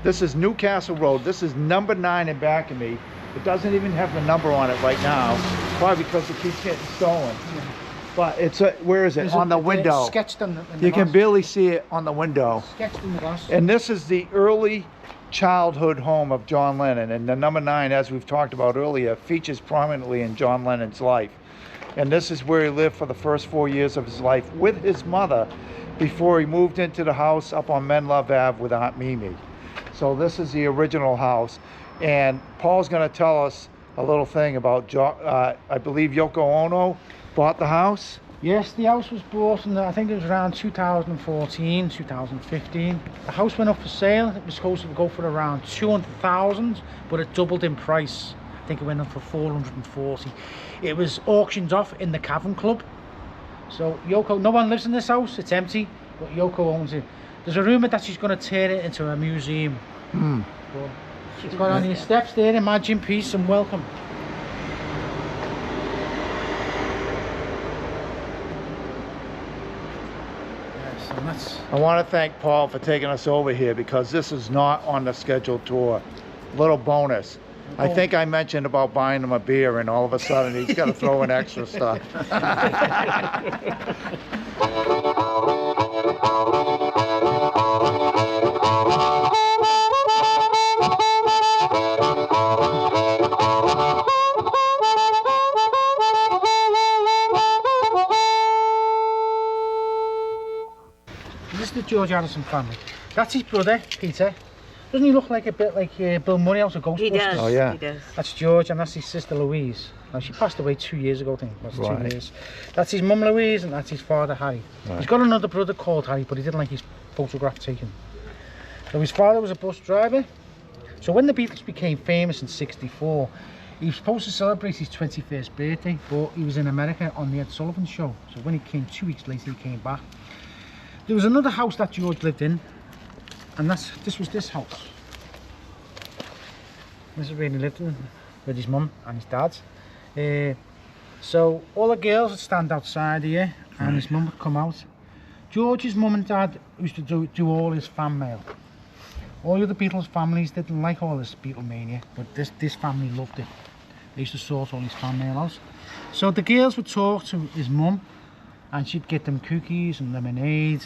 This is Newcastle Road. This is number 9 in back of me. It doesn't even have the number on it right now, probably because it keeps getting stolen. But it's where is it? On the window. Sketched in the You can barely see it on the window. Sketched in the glass. And this is the early childhood home of John Lennon. And the number 9, as we've talked about earlier, features prominently in John Lennon's life. And this is where he lived for the first 4 years of his life with his mother before he moved into the house up on Menlove Ave with Aunt Mimi. So this is the original house. And Paul's going to tell us a little thing about, I believe Yoko Ono bought the house? Yes, the house was bought in, I think it was around 2014, 2015. The house went up for sale. It was supposed to go for around 200,000, but it doubled in price. I think it went up for 440. It was auctioned off in the Cavern Club. So Yoko, no one lives in this house, it's empty, but Yoko owns it. There's a rumour that she's going to turn it into a museum. But she's got on these steps there, imagine peace and welcome. I want to thank Paul for taking us over here because this is not on the scheduled tour. Little bonus. I think I mentioned about buying him a beer and all of a sudden he's got to throw in extra stuff. This is the George Harrison family. That's his brother, Peter. Doesn't he look like a bit like Bill Murray out of Ghostbusters? He does. Oh yeah. He does. That's George, and that's his sister Louise. Now she passed away 2 years ago, I think. That's Right. 2 years. That's his mum Louise, and that's his father Harry. Right. He's got another brother called Harry, but he didn't like his photograph taken. So his father was a bus driver. So when the Beatles became famous in '64, he was supposed to celebrate his 21st birthday, but he was in America on the Ed Sullivan Show. So when he came 2 weeks later, he came back. There was another house that George lived in, and this was this house. This is where he lived in with his mum and his dad. So all the girls would stand outside here, and his mum would come out. George's mum and dad used to do all his fan mail. All the other Beatles families didn't like all this Beatlemania, but this family loved it. They used to sort all his fan mail out. So the girls would talk to his mum, and she'd get them cookies and lemonade.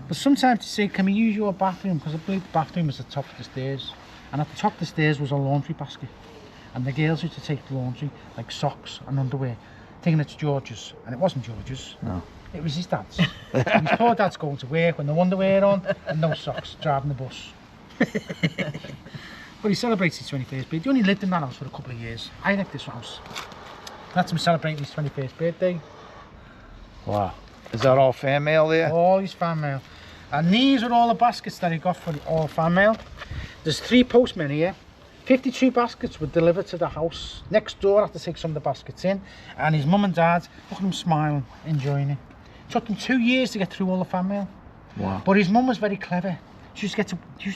But sometimes she'd say, "Can we use your bathroom?" Because I believe the bathroom was at the top of the stairs. And at the top of the stairs was a laundry basket. And the girls used to take the laundry, like socks and underwear, thinking it's George's. And it wasn't George's. No. It was his dad's. And his poor dad's going to work with no underwear on and no socks, driving the bus. But he celebrates his 21st birthday. He only lived in that house for a couple of years. I left this house. That's him celebrating his 21st birthday. Wow. Is that all fan mail there? All his fan mail. And these are all the baskets that he got for all fan mail. There's 3 postmen here. 52 baskets were delivered to the house. Next door, I had to take some of the baskets in. And his mum and dad, look at him smiling, enjoying it. It took them 2 years to get through all the fan mail. Wow. But his mum was very clever. She used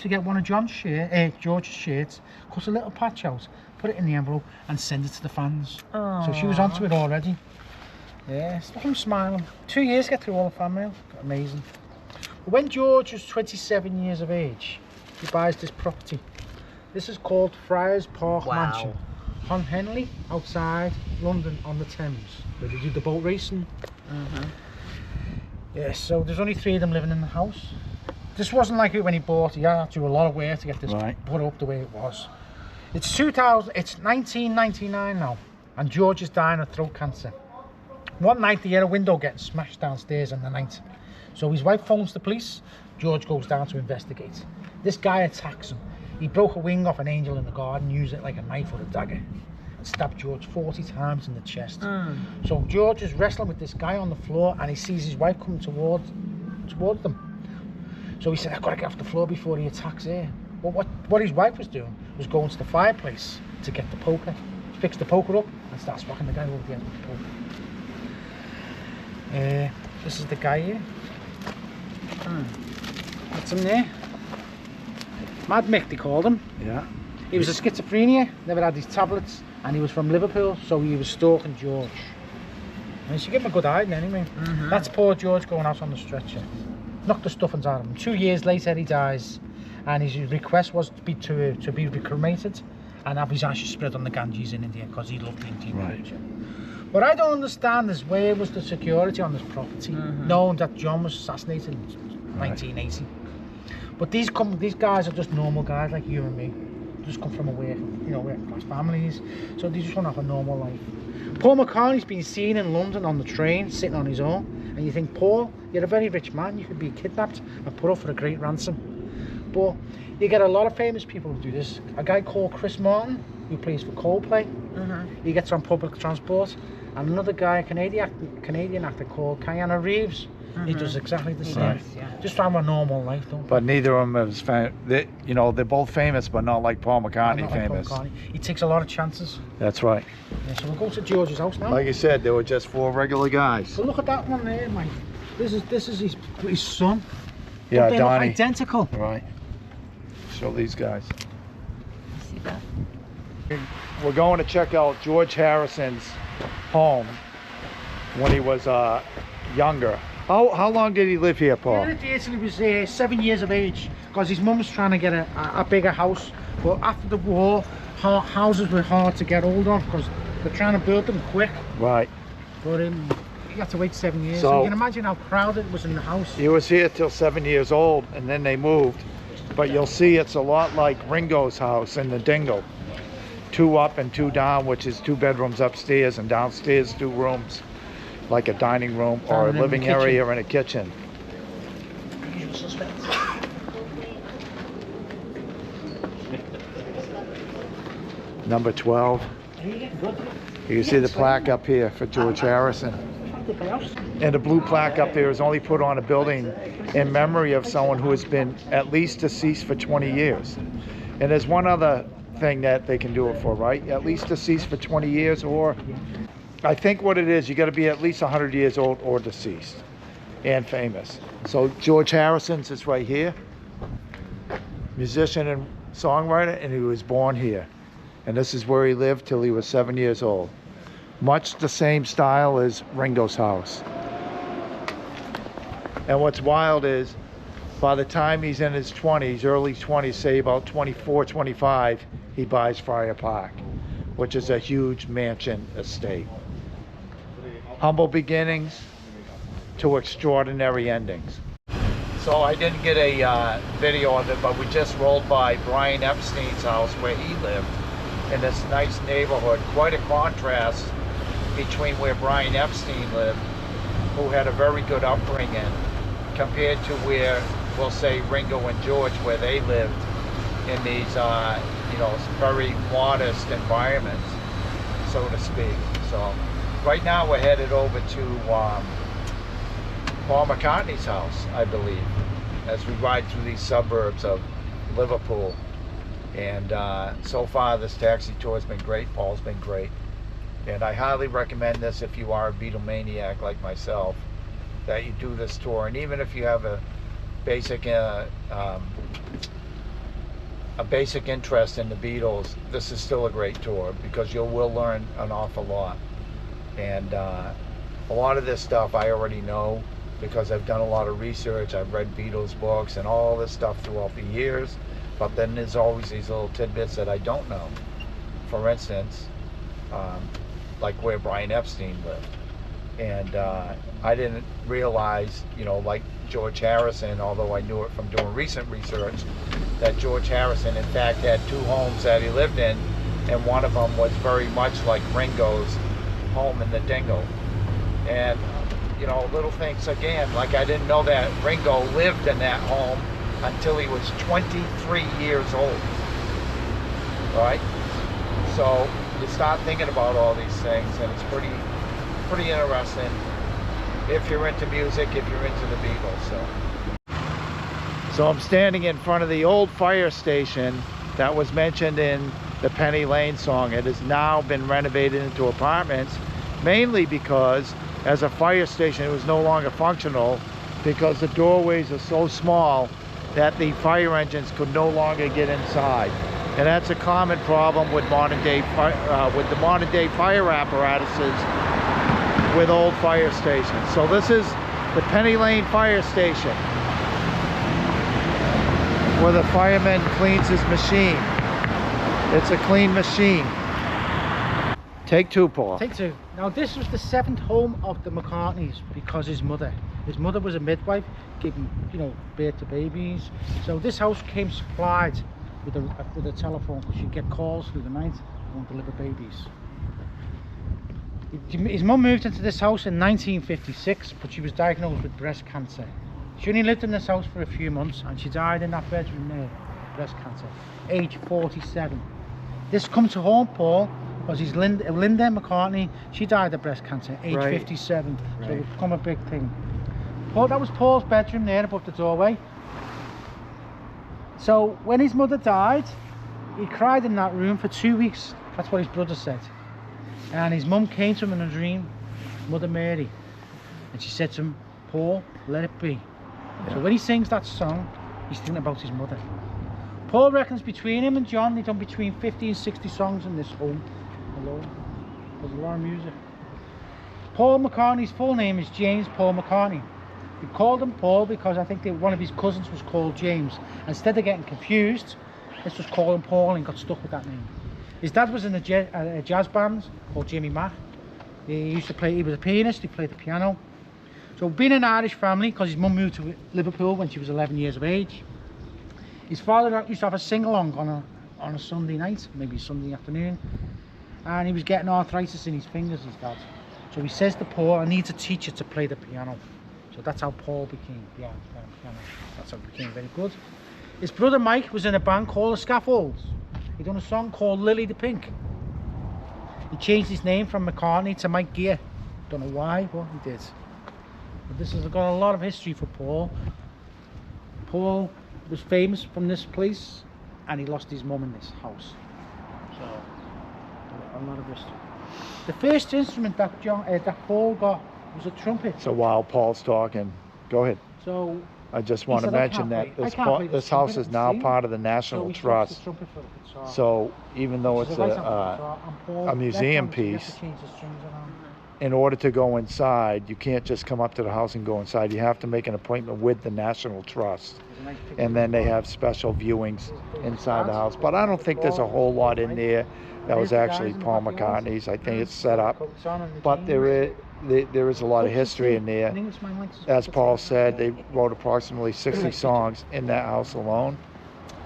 to get one of George's shirts, cut a little patch out, put it in the envelope and send it to the fans. Aww. So she was onto it already. Yes, look at him smiling. 2 years to get through all the fan mail. Amazing. But when George was 27 years of age, he buys this property. This is called Friars Park Mansion on Henley, outside London on the Thames, where they do the boat racing. Yes, so there's only 3 of them living in the house. This wasn't like it when he bought it. He had to do a lot of work to get this put up the way it was. It's 1999 now, and George is dying of throat cancer. One night he had a window getting smashed downstairs in the night. So his wife phones the police. George goes down to investigate. This guy attacks him. He broke a wing off an angel in the garden, used it like a knife or a dagger, and stabbed George 40 times in the chest. So George is wrestling with this guy on the floor, and he sees his wife coming towards them. So he said, "I've got to get off the floor before he attacks her." Well, what his wife was doing was going to the fireplace to get the poker, fix the poker up, and starts whacking the guy over the head with the poker. This is the guy here. That's him there. Mad Mick, they called him. Yeah. He was a schizophrenia, never had his tablets, and he was from Liverpool, so he was stalking George. And he should give him a good hiding anyway. That's poor George going out on the stretcher. Knocked the stuffings out of him. 2 years later he dies, and his request was to be cremated and have his ashes spread on the Ganges in India because he loved Indian culture. What I don't understand is where was the security on this property, knowing that John was assassinated in 1980. But these guys are just normal guys like you and me. Just come from working class families, so they just want to have a normal life. Paul McCartney's been seen in London on the train, sitting on his own, and you think, Paul, you're a very rich man, you could be kidnapped and put up for a great ransom. But you get a lot of famous people who do this. A guy called Chris Martin, who plays for Coldplay, he gets on public transport, and another guy, a Canadian actor called Keanu Reeves, he does exactly the same. Just to have a normal life, don't they? But neither of them is they're both famous, but not like Paul McCartney Not famous. like Paul McCartney. He takes a lot of chances. That's right. Yeah, so we'll go to George's house now. Like you said, they were just 4 regular guys. So look at that one there, Mike. This is his son. Yeah, But they look Donnie. identical. Right. Show these guys. See that? We're going to check out George Harrison's home when he was younger. How long did he live here, Paul? He was 7 years of age because his mum was trying to get a bigger house. But after the war, houses were hard to get hold of because they're trying to build them quick. Right. But you have to wait 7 years. So you can imagine how crowded it was in the house. He was here till 7 years old, and then they moved. But you'll see it's a lot like Ringo's house in the Dingle. 2 up and 2 down, which is 2 bedrooms upstairs, and downstairs 2 rooms, like a dining room or a living area and a kitchen. Number 12. You can see the plaque up here for George Harrison. And the blue plaque up there is only put on a building in memory of someone who has been at least deceased for 20 years. And there's one other thing that they can do it for, right? At least deceased for 20 years, or I think what it is, you got to be at least 100 years old or deceased and famous. So George Harrison's is right here, musician and songwriter, and he was born here. And this is where he lived till he was 7 years old. Much the same style as Ringo's house. And what's wild is, by the time he's in his 20s, early 20s, say about 24, 25, he buys Friar Park, which is a huge mansion estate. Humble beginnings to extraordinary endings. So I didn't get a video of it, but we just rolled by Brian Epstein's house where he lived in this nice neighborhood. Quite a contrast between where Brian Epstein lived, who had a very good upbringing, compared to where, we'll say, Ringo and George, where they lived in these, very modest environments, so to speak. So right now we're headed over to Paul McCartney's house, I believe, as we ride through these suburbs of Liverpool. And so far this taxi tour has been great. Paul's been great. And I highly recommend this if you are a Beatlemaniac like myself, that you do this tour. And even if you have a basic interest in the Beatles, this is still a great tour because you will learn an awful lot. And a lot of this stuff I already know because I've done a lot of research. I've read Beatles books and all this stuff throughout the years. But then there's always these little tidbits that I don't know. For instance, like where Brian Epstein lived. And I didn't realize, like George Harrison, although I knew it from doing recent research, that George Harrison in fact had 2 homes that he lived in, and one of them was very much like Ringo's home in the Dingle. And little things again, like I didn't know that Ringo lived in that home until he was 23 years old. Right? So you start thinking about all these things, and it's pretty interesting if you're into music, if you're into the Beatles. So I'm standing in front of the old fire station that was mentioned in the Penny Lane song. It has now been renovated into apartments, mainly because as a fire station it was no longer functional because the doorways are so small that the fire engines could no longer get inside. And that's a common problem with modern day fire apparatuses with old fire stations. So this is the Penny Lane Fire Station. where the fireman cleans his machine. It's a clean machine. Take two, Paul. Take two. Now this was the 7th home of the McCartneys because his mother was a midwife, giving, you know, birth to babies. So this house came supplied with a telephone, because she'd get calls through the night and deliver babies. His mum moved into this house in 1956, but she was diagnosed with breast cancer. She only lived in this house for a few months, and she died in that bedroom there, breast cancer, age 47. This comes to haunt Paul, because he's Linda McCartney. She died of breast cancer, age 57. So it's become a big thing. Paul, that was Paul's bedroom there above the doorway. So when his mother died, he cried in that room for 2 weeks. That's what his brother said. And his mum came to him in a dream, Mother Mary, and she said to him, Paul, let it be. Yeah. So when he sings that song, he's thinking about his mother. Paul reckons between him and John, they've done between 50 and 60 songs in this home alone. There's a lot of music. Paul McCartney's full name is James Paul McCartney. We called him Paul because I think one of his cousins was called James. Instead of getting confused, let's just call him Paul, and got stuck with that name. His dad was in a jazz band called Jimmy Mack. He was a pianist, he played the piano. So being an Irish family, because his mum moved to Liverpool when she was 11 years of age. His father used to have a sing-along on a Sunday night, maybe Sunday afternoon. And he was getting arthritis in his fingers, his dad. So he says to Paul, I need a teacher to play the piano. So that's how Paul became piano. That's how he became very good. His brother Mike was in a band called The Scaffolds. He done a song called Lily the Pink. He changed his name from McCartney to Mike Gear. Don't know why, but he did. But this has got a lot of history for Paul. Paul was famous from this place, and he lost his mum in this house. So a lot of history. The first instrument that Paul got was a trumpet. So while Paul's talking, go ahead. So I just want to mention that this house is now part of the National Trust. So even though it's a museum piece, in order to go inside, you can't just come up to the house and go inside. You have to make an appointment with the National Trust. And then they have special viewings inside the house. But I don't think there's a whole lot in there that was actually Paul McCartney's. I think it's set up. But there is a lot of history in there. As Paul said, they wrote approximately 60 songs in that house alone.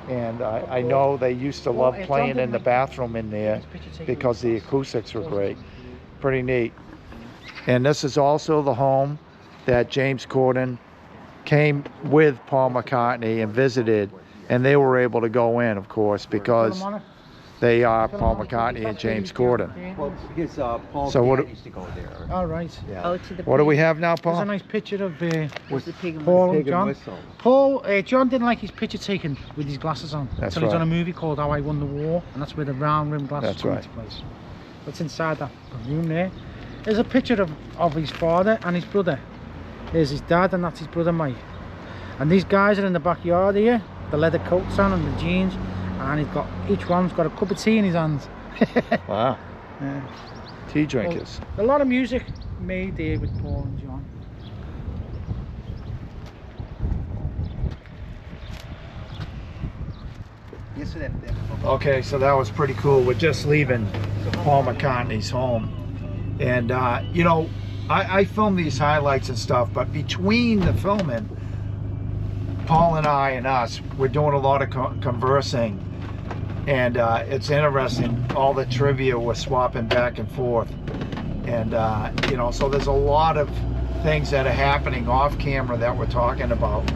And I know they used to love playing in the bathroom in there because the acoustics were great. Pretty neat. And this is also the home that James Corden came with Paul McCartney and visited, and they were able to go in, of course, because they are Paul McCartney and James Corden. Well, because Paul used to go there. All right. Yeah. Oh, to the What do we have now, Paul? There's a nice picture of Where's the pig and Paul Pig and John. whistle. John didn't like his picture taken with his glasses on. That's He's right. done a movie called How I Won the War, and that's where the round rim glasses That's come right. into place. What's inside that room there? There's a picture of his father and his brother. There's his dad, and that's his brother Mike. And these guys are in the backyard here, the leather coats on and the jeans, and each one's got a cup of tea in his hands. Wow. Yeah. Tea drinkers. A lot of music made there with Paul and John. Yes, that. Okay, so that was pretty cool. We're just leaving Paul McCartney's home. And, you know, I filmed these highlights and stuff, but between the filming, Paul and I and us, we're doing a lot of conversing. And it's interesting, all the trivia we're swapping back and forth. And, you know, so there's a lot of things that are happening off camera that we're talking about.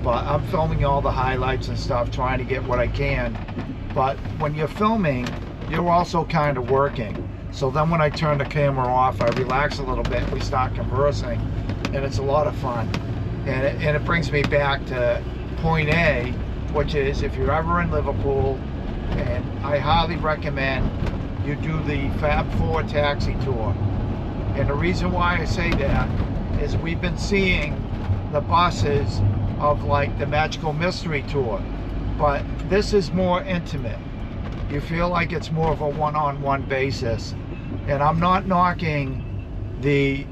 But I'm filming all the highlights and stuff, trying to get what I can. But when you're filming, you're also kind of working. So then when I turn the camera off, I relax a little bit, we start conversing, and it's a lot of fun. And it brings me back to point A, which is if you're ever in Liverpool, and I highly recommend you do the Fab Four Taxi Tour. And the reason why I say that is we've been seeing the buses of like the Magical Mystery Tour, but this is more intimate. You feel like it's more of a one-on-one basis. And I'm not knocking the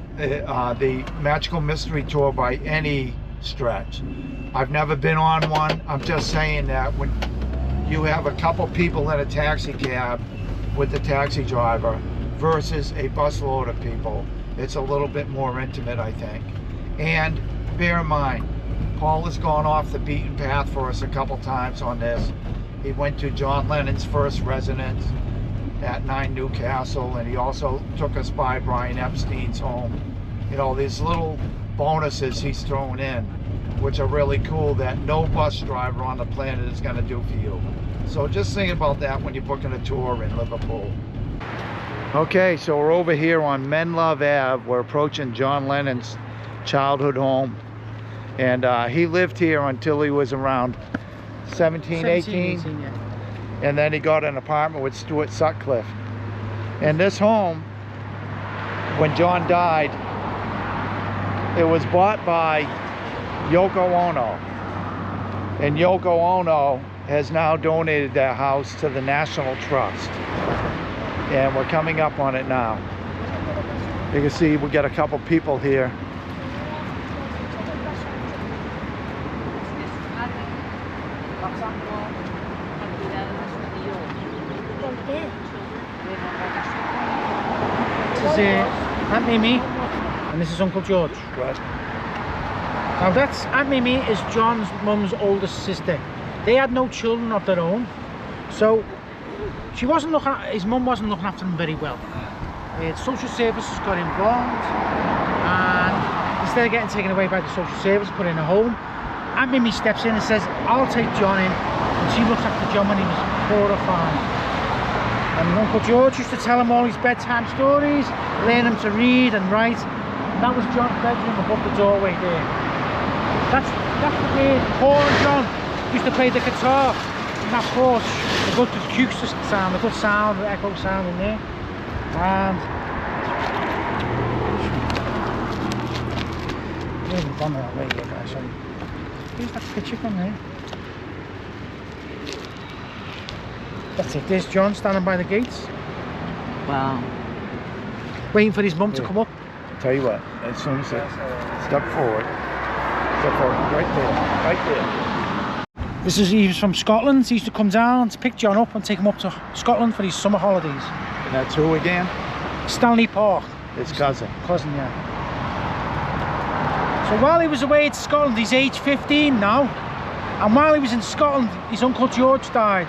Magical Mystery Tour by any stretch. I've never been on one. I'm just saying that when you have a couple people in a taxi cab with the taxi driver versus a busload of people, it's a little bit more intimate, I think. And bear in mind, Paul has gone off the beaten path for us a couple times on this. He went to John Lennon's first residence at 9 Newcastle, and he also took us by Brian Epstein's home. You know, these little bonuses he's thrown in, which are really cool, that no bus driver on the planet is going to do for you. So just think about that when you're booking a tour in Liverpool. Okay, so we're over here on Menlove Ave. We're approaching John Lennon's childhood home. And he lived here until he was around 17, 18. Yeah. And then he got an apartment with Stuart Sutcliffe. And this home, when John died, it was bought by Yoko Ono. And Yoko Ono has now donated that house to the National Trust. And we're coming up on it now. You can see we got a couple people here. This is Aunt Mimi, and this is Uncle George. Right. Now that's Aunt Mimi is John's mum's oldest sister. They had no children of their own, so she wasn't looking. His mum wasn't looking after them very well. Social services got involved, and instead of getting taken away by the social service, put in a home, Aunt Mimi steps in and says, "I'll take John in." And she looked after John when he was 4 or 5. And Uncle George used to tell him all his bedtime stories, learn him to read and write. And that was John's bedroom above the doorway there. That's where Paul and John used to play the guitar in that porch. The good acoustic sound, the good sound, the echo sound in there. And we haven't gone that way yet, guys. Here's that picture from there. That's it. There's John standing by the gates. Wow. Waiting for his mum to come up. Tell you what, as soon as it step forward, right there. He was from Scotland. He used to come down to pick John up and take him up to Scotland for his summer holidays. And that's who again? Stanley Park. His cousin. Cousin, yeah. So while he was away in Scotland, he's age 15 now. And while he was in Scotland, his Uncle George died.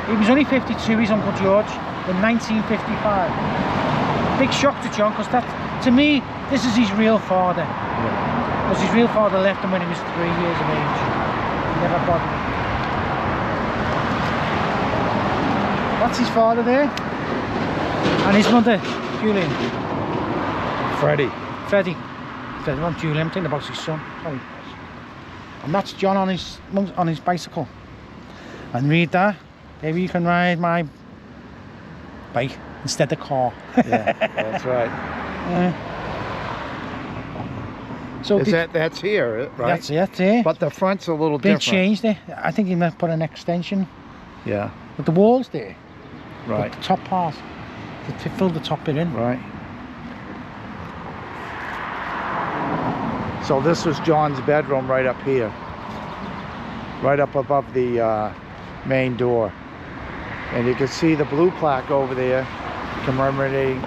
He was only 52, his Uncle George, in 1955. Big shock to John, because that, to me, this is his real father. Because his real father left him when he was 3 years of age. He never bothered him. That's his father there. And his mother, Julian. Freddie. Freddie, not Julian, I'm thinking about his son. Sorry. And that's John on his bicycle. And read that. Maybe you can ride my bike instead of car. Yeah, that's right. So that's here, right? That's it, yeah. But the front's a little they different. Changed it. I think he might put an extension. Yeah. But the walls there. Right. The top part. To fill the top bit in. Right. So this was John's bedroom right up here. Right up above the main door. And you can see the blue plaque over there commemorating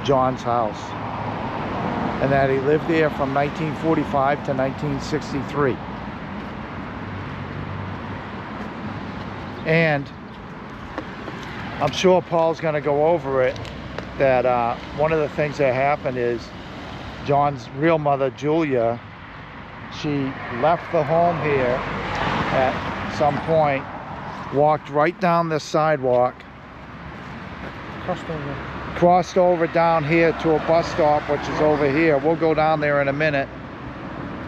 John's house. And that he lived there from 1945 to 1963. And I'm sure Paul's going to go over it, that one of the things that happened is John's real mother, Julia, she left the home here at some point, walked right down this sidewalk, crossed over down here to a bus stop, which is over here. We'll go down there in a minute.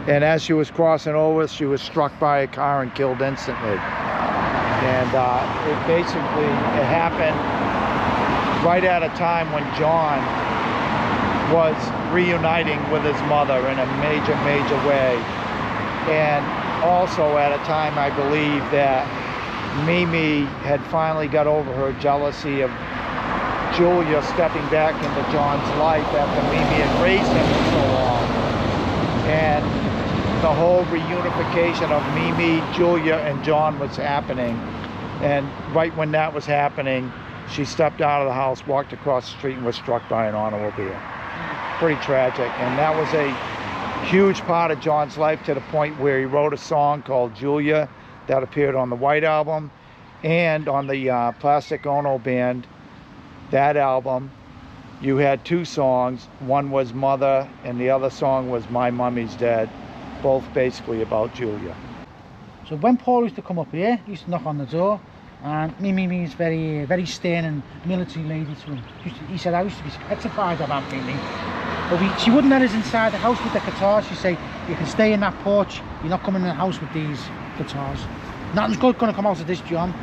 And as she was crossing over, she was struck by a car and killed instantly. And it happened right at a time when John was reuniting with his mother in a major way. And also at a time, I believe, that Mimi had finally got over her jealousy of Julia stepping back into John's life after Mimi had raised him for so long. and the whole reunification of Mimi, Julia, and John was happening. And right when that was happening, she stepped out of the house, walked across the street, and was struck by an automobile. Pretty tragic. And that was a huge part of John's life, to the point where he wrote a song called Julia that appeared on the White Album and on the Plastic Ono Band, that album. You had two songs. One was Mother, and the other song was My Mummy's Dead, both basically about Julia. So when Paul used to come up here, he used to knock on the door, and Mimi is very stern and military lady to him. He said, I used to be petrified of Aunt Mimi. But she wouldn't let us inside the house with the guitars. She'd say, you can stay in that porch, you're not coming in the house with these guitars. Nothing's good going to come out of this, John.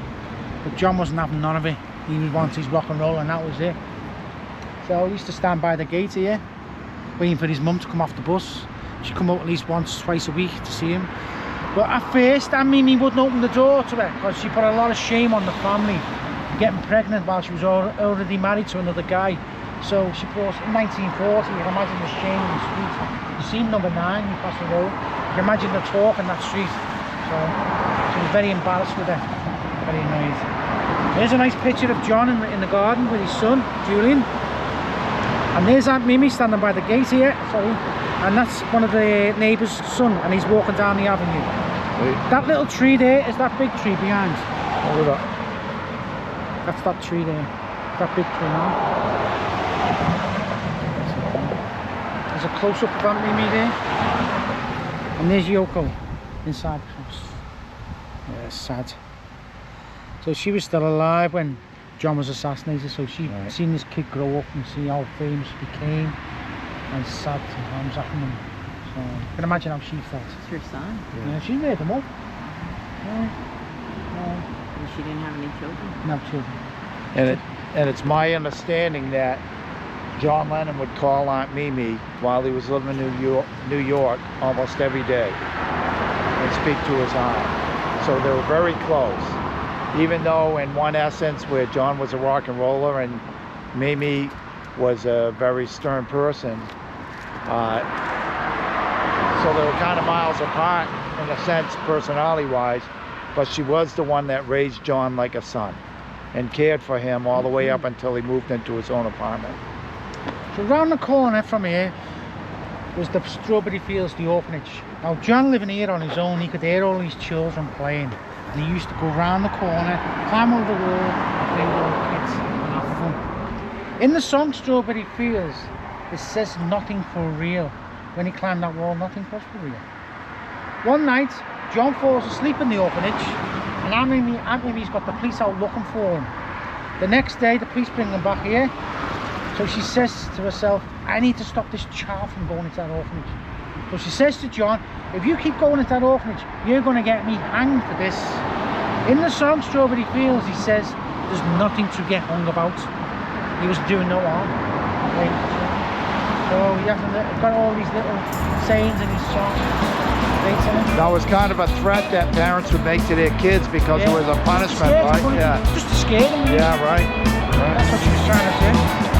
But John wasn't having none of it. He wanted his rock and roll, and that was it. So he used to stand by the gate here, waiting for his mum to come off the bus. She'd come up at least once, twice a week to see him. But at first, Aunt Mimi wouldn't open the door to her, because she put a lot of shame on the family, getting pregnant while she was already married to another guy. So she brought, in 1940, you can imagine the shame in the street. You see number 9, you pass the road, you can imagine the talk in that street. So she was very embarrassed with her, very annoyed. There's a nice picture of John in the garden with his son, Julian. And there's Aunt Mimi standing by the gate here, sorry. And that's one of the neighbour's son, and he's walking down the avenue. Right. That little tree there is that big tree behind. Hold it up. That's that tree there. That big tree now. There's a close-up of Aunt Mimi there. And there's Yoko inside the house. Yeah, sad. So she was still alive when John was assassinated, so she seen this kid grow up and see how famous he became. And sad times happening. So you can imagine how she felt. It's her son. Yeah, she made them up. And she didn't have any children. No children. And it's my understanding that John Lennon would call Aunt Mimi while he was living in New York almost every day and speak to his aunt. So they were very close. Even though in one essence where John was a rock and roller and Mimi was a very stern person, so they were kind of miles apart in a sense, personality-wise, but she was the one that raised John like a son and cared for him all the way up until he moved into his own apartment. So round the corner from here was the Strawberry Fields, the orphanage. Now John living here on his own, he could hear all these children playing, and he used to go round the corner, climb over the wall and play with all the kids and have fun. In the song Strawberry Fields, it says nothing for real. When he climbed that wall, nothing was for real. One night, John falls asleep in the orphanage, and Aunt Mimi's got the police out looking for him. The next day, the police bring him back here. So she says to herself, I need to stop this child from going into that orphanage. So she says to John, if you keep going into that orphanage, you're going to get me hanged for this. In the song Strawberry Fields, he says, there's nothing to get hung about. He was doing no harm. So he hasn't got all these little sayings in his song. That was kind of a threat that parents would make to their kids because it was a punishment, right? Just to scare them. Yeah, right. That's what she was trying to do.